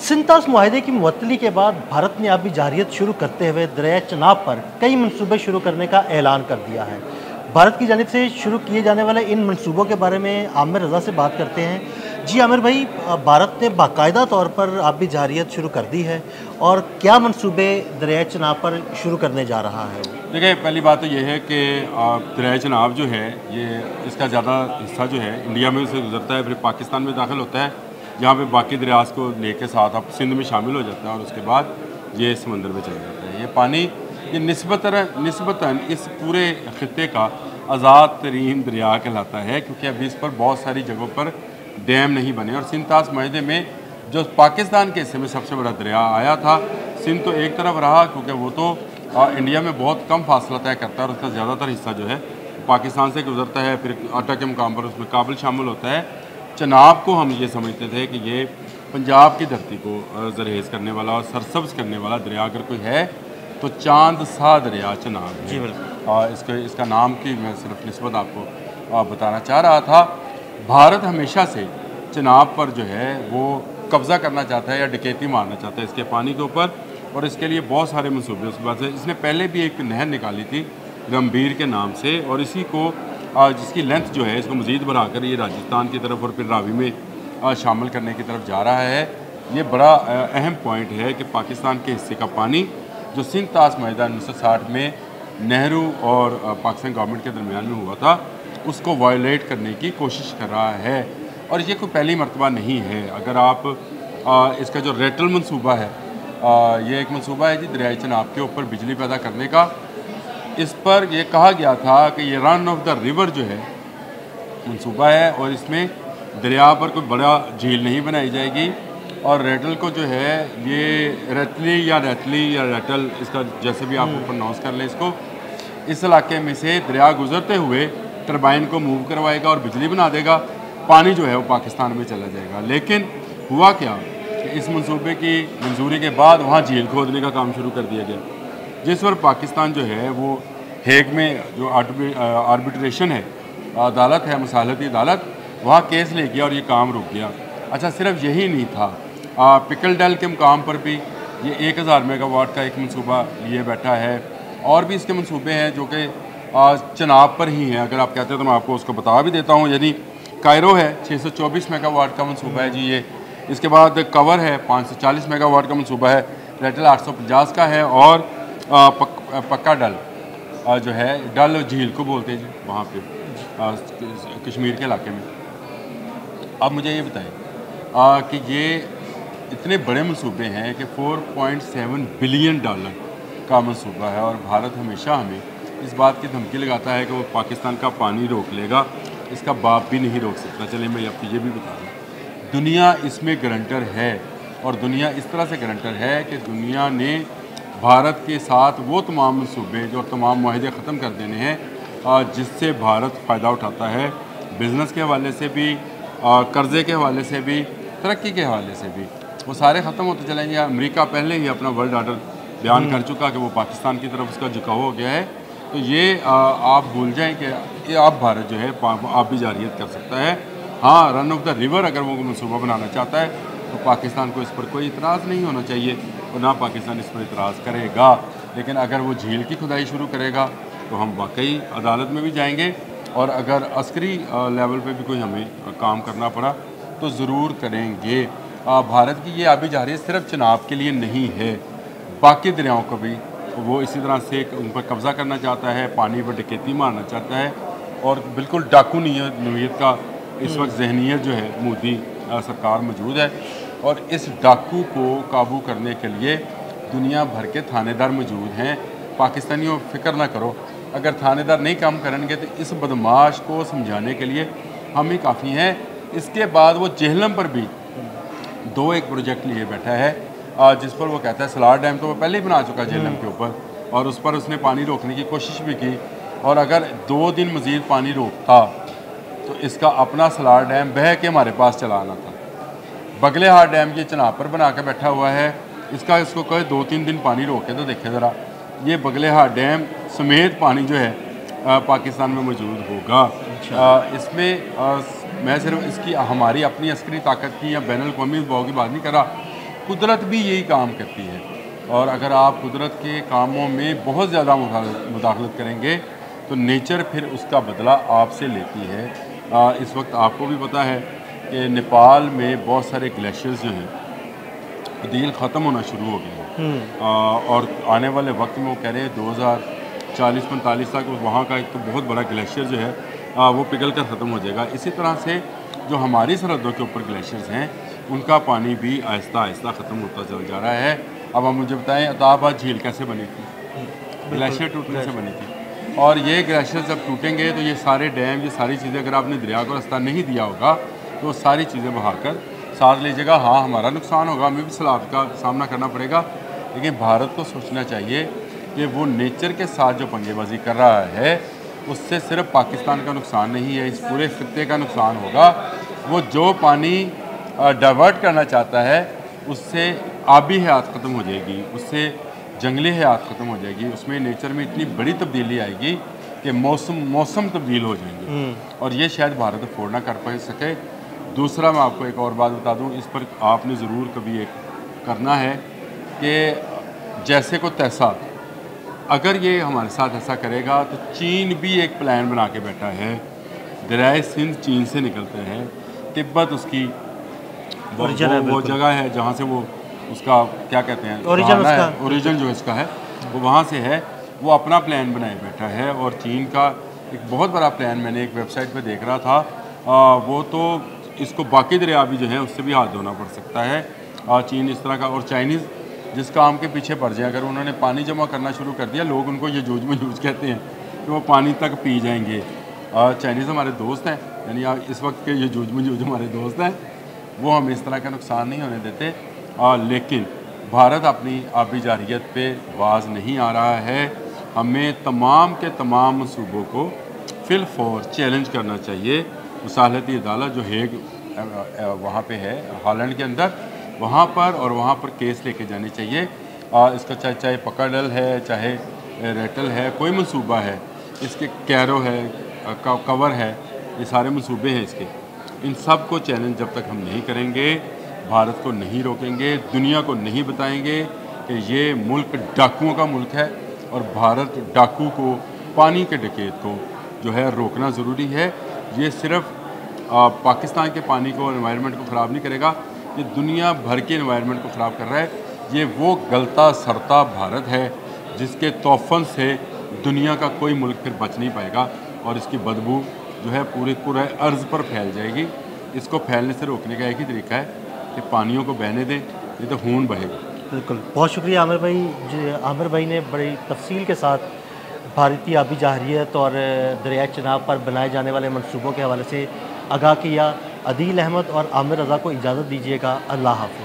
सिंतास मुआहदे की मुअत्तली के बाद भारत ने आबी जारियत शुरू करते हुए दरिया चनाब पर कई मनसूबे शुरू करने का ऐलान कर दिया है। भारत की जानिब से शुरू किए जाने वाले इन मनसूबों के बारे में आमिर रज़ा से बात करते हैं। जी आमिर भाई, भारत ने बाकायदा तौर पर आबी जारियत शुरू कर दी है और क्या मनसूबे दरिया चनाब पर शुरू करने जा रहा है? देखिए, पहली बात तो ये है कि दरिया चनाब जो है ये इसका ज़्यादा हिस्सा जो है इंडिया में से गुजरता है, फिर पाकिस्तान में दाखिल होता है, जहाँ पे बाकी दरियाज को लेके साथ अब सिंध में शामिल हो जाता है और उसके बाद ये समंदर में चला जाता है। ये पानी ये निस्बतन इस पूरे खित्ते का आज़ाद तरीन दरिया कहलाता है, क्योंकि अभी इस पर बहुत सारी जगहों पर डैम नहीं बने। और सिंतास मुआहदे में जो पाकिस्तान के हिस्से में सबसे बड़ा दरिया आया था, सिंध तो एक तरफ रहा क्योंकि वो तो इंडिया में बहुत कम फासला तय करता है और उसका ज़्यादातर हिस्सा जो है पाकिस्तान से गुजरता है, फिर अटा के मुकाम पर उसमें काबुल शामिल होता है। चनाब को हम ये समझते थे कि ये पंजाब की धरती को जरहेज़ करने वाला और सरसब्ज करने वाला दरिया अगर कोई है तो चांद सा दरिया चनाब जी बिल्कुल। इसका नाम की मैं सिर्फ निस्बत आपको बताना चाह रहा था। भारत हमेशा से चनाब पर जो है वो कब्ज़ा करना चाहता है या डकैती मारना चाहता है इसके पानी के ऊपर, और इसके लिए बहुत सारे मनसूबे उसके बाद से इसने पहले भी एक नहर निकाली थी गंभीर के नाम से, और इसी को जिसकी लेंथ जो है इसको मज़ीद बढ़ाकर ये राजस्थान की तरफ और फिर रावी में शामिल करने की तरफ जा रहा है। ये बड़ा अहम पॉइंट है कि पाकिस्तान के हिस्से का पानी जो सिंतास मुआहदा 1960 में नेहरू और पाकिस्तान गवर्नमेंट के दरमियान में हुआ था उसको वायलेट करने की कोशिश कर रहा है। और ये कोई पहली मरतबा नहीं है। अगर आप इसका जो रेटल मनसूबा है, ये एक मनसूबा है जी दरियाई चनाब के ऊपर बिजली पैदा करने का। इस पर यह कहा गया था कि ये रन ऑफ द रिवर जो है मनसूबा है और इसमें दरिया पर कोई बड़ा झील नहीं बनाई जाएगी, और रेटल को जो है ये रेटली या रेटल, इसका जैसे भी आप प्रोनाउंस कर लें इसको, इस इलाके में से दरिया गुजरते हुए टरबाइन को मूव करवाएगा और बिजली बना देगा। पानी जो है वो पाकिस्तान में चला जाएगा। लेकिन हुआ क्या कि इस मनसूबे की मंजूरी के बाद वहाँ झील खोदने का काम शुरू कर दिया गया, जिस पर पाकिस्तान जो है वो हेग में जो आर्बिट्रेशन है, अदालत है, मसालती अदालत, वहाँ केस ले गया और ये काम रुक गया। अच्छा, सिर्फ यही नहीं था, पिकल डेल के मुकाम पर भी ये 1000 मेगावाट का एक मनसूबा लिए बैठा है, और भी इसके मनसूबे हैं जो कि चनाब पर ही हैं। अगर आप कहते हैं तो मैं आपको उसको बता भी देता हूँ। यानी कायरो है 624 मेगावाट का मनसूबा है जी ये। इसके बाद कवर है 540 मेगावाट का मनसूबा है, रेटल 850 का है, और पक्का डल जो है, डल झील को बोलते हैं जी वहाँ पे कश्मीर के इलाके में। अब मुझे ये बताएं कि ये इतने बड़े मनसूबे हैं कि 4.7 बिलियन डॉलर का मनसूबा है, और भारत हमेशा हमें इस बात की धमकी लगाता है कि वो पाकिस्तान का पानी रोक लेगा, इसका बाप भी नहीं रोक सकता। चलिए मैं आपको ये भी बता दूँ, दुनिया इसमें गारंटर है, और दुनिया इस तरह से गारंटर है कि दुनिया ने भारत के साथ वो तमाम मनसूबे जो तमाम मुआहदे ख़त्म कर देने हैं जिससे भारत फ़ायदा उठाता है, बिज़नेस के हवाले से भी, कर्ज़े के हवाले से भी, तरक्की के हवाले से भी, वो सारे ख़त्म होते चलेंगे। अमेरिका पहले ही अपना वर्ल्ड ऑर्डर बयान कर चुका कि वो पाकिस्तान की तरफ उसका झुकाव हो गया है। तो ये आप भूल जाएँ कि ये आप भारत जो है आप भी जारियत कर सकता है। हाँ, रन ऑफ द रिवर अगर वो मनसूबा बनाना चाहता है तो पाकिस्तान को इस पर कोई इतराज़ नहीं होना चाहिए, और ना पाकिस्तान इस पर इतराज़ करेगा। लेकिन अगर वो झील की खुदाई शुरू करेगा तो हम वाकई अदालत में भी जाएंगे, और अगर अस्करी लेवल पे भी कोई हमें काम करना पड़ा तो ज़रूर करेंगे। भारत की ये आबी जारियत सिर्फ चनाब के लिए नहीं है, बाकी दरियाओं को भी वो इसी तरह से उन पर कब्ज़ा करना चाहता है, पानी पर डकैती मारना चाहता है, और बिल्कुल डाकू नौयत का इस वक्त जहनीत जो है मोदी सरकार मौजूद है, और इस डाकू को काबू करने के लिए दुनिया भर के थानेदार मौजूद हैं। पाकिस्तानियों फ़िक्र ना करो, अगर थानेदार नहीं काम करेंगे तो इस बदमाश को समझाने के लिए हम ही काफ़ी हैं। इसके बाद वो जेहलम पर भी एक प्रोजेक्ट लिए बैठा है, जिस पर वो कहता है सलार डैम तो वो पहले ही बना चुका है जेहलम के ऊपर, और उस पर उसने पानी रोकने की कोशिश भी की, और अगर 2 दिन मज़ीद पानी रोकता तो इसका अपना सलार डैम बह के हमारे पास चला आना था। बगलेहार डैम ये चनाब पर बना कर बैठा हुआ है, इसको कहे 2-3 दिन पानी रोके तो देखे ज़रा, ये बगलेहार डैम समेत पानी जो है पाकिस्तान में मौजूद होगा। इसमें मैं सिर्फ इसकी हमारी अपनी अस्करी ताकत की या बैनुल-अक़वामी दबाव की बात नहीं कर रहा, कुदरत भी यही काम करती है, और अगर आप कुदरत के कामों में बहुत ज़्यादा मुदाखलत करेंगे तो नेचर फिर उसका बदला आपसे लेती है। इस वक्त आपको भी पता है कि नेपाल में बहुत सारे ग्लेशियर्स जो हैं तब्दील ख़त्म होना शुरू हो गए हैं, और आने वाले वक्त में वो कह रहे हैं 2040-45 तक वहाँ का एक तो बहुत बड़ा ग्लेशियर जो है वो पिघल कर ख़त्म हो जाएगा। इसी तरह से जो हमारी सरहदों के ऊपर ग्लेशियर्स हैं उनका पानी भी आहिस्ता आहिस्ता ख़त्म होता चल जा रहा है। अब आप मुझे बताएं अताबाद झील कैसे बनी थी? ग्लेशियर टूटने से बनी थी, और ये ग्लेशियर जब टूटेंगे तो ये सारे डैम, ये सारी चीज़ें अगर आपने दरिया को रास्ता नहीं दिया होगा तो सारी चीज़ें बहाकर साथ लीजिएगा। हाँ, हमारा नुकसान होगा, हमें भी सैलाब का सामना करना पड़ेगा, लेकिन भारत को सोचना चाहिए कि वो नेचर के साथ जो पंगेबाजी कर रहा है उससे सिर्फ पाकिस्तान का नुकसान नहीं है, इस पूरे खित्ते का नुकसान होगा। वो जो पानी डाइवर्ट करना चाहता है उससे आबी हयात ख़त्म हो जाएगी, उससे जंगली हयात ख़त्म हो जाएगी, उसमें नेचर में इतनी बड़ी तब्दीली आएगी कि मौसम तब्दील हो जाएंगे, और ये शायद भारत अफोर्ड ना कर पा सके। दूसरा मैं आपको एक और बात बता दूं, इस पर आपने ज़रूर कभी एक करना है कि जैसे को तैसा, अगर ये हमारे साथ ऐसा करेगा तो चीन भी एक प्लान बना के बैठा है। दरियाए सिंध चीन से निकलते हैं, तिब्बत उसकी वो जगह है जहाँ से वो उसका क्या कहते हैं ओरिजिन जो इसका है वो वहाँ से है। वो अपना प्लान बनाए बैठा है, और चीन का एक बहुत बड़ा प्लान मैंने एक वेबसाइट पे देख रहा था, वो तो इसको बाकी दरिया भी जो है उससे भी हाथ धोना पड़ सकता है। चीन इस तरह का, और चाइनीज़ जिस काम के पीछे पड़ जाए, अगर उन्होंने पानी जमा करना शुरू कर दिया, लोग उनको ये जूझ मजूझ कहते हैं कि वो पानी तक पी जाएंगे। चाइनीज़ हमारे दोस्त हैं, यानी इस वक्त के ये जूझ मजूझ हमारे दोस्त हैं, वो हमें इस तरह का नुकसान नहीं होने देते। लेकिन भारत अपनी आबी जारियत पे बाज नहीं आ रहा है। हमें तमाम के तमाम मनसूबों को फिल फॉर चैलेंज करना चाहिए। मुसालहती अदालत जो हेग वहाँ पे है हॉलैंड के अंदर, वहाँ पर केस लेके जाने चाहिए। इसका चाहे पकड़ल है, चाहे रेटल है, कोई मनसूबा है, इसके कैरो है, कवर है, ये सारे मनसूबे हैं इसके। इन सब को चैलेंज जब तक हम नहीं करेंगे, भारत को नहीं रोकेंगे, दुनिया को नहीं बताएंगे कि ये मुल्क डाकुओं का मुल्क है, और भारत डाकू को, पानी के डकैत को जो है रोकना ज़रूरी है। ये सिर्फ पाकिस्तान के पानी को, एनवायरनमेंट को ख़राब नहीं करेगा, ये दुनिया भर के एनवायरनमेंट को ख़राब कर रहा है। ये वो गलता सरता भारत है जिसके तोफ़न से दुनिया का कोई मुल्क फिर बच नहीं पाएगा, और इसकी बदबू जो है पूरे अर्ज़ पर फैल जाएगी। इसको फैलने से रोकने का एक ही तरीका है कि पानियों को बहने दें, नहीं तो खून बहेगा। बिल्कुल, बहुत शुक्रिया आमिर भाई। आमिर भाई ने बड़ी तफसील के साथ भारतीय आबी जारियत और दरियाए चनाब पर बनाए जाने वाले मनसूबों के हवाले से आगाह किया। अदील अहमद और आमिर रज़ा को इजाज़त दीजिएगा। अल्लाह हाफ़िज़।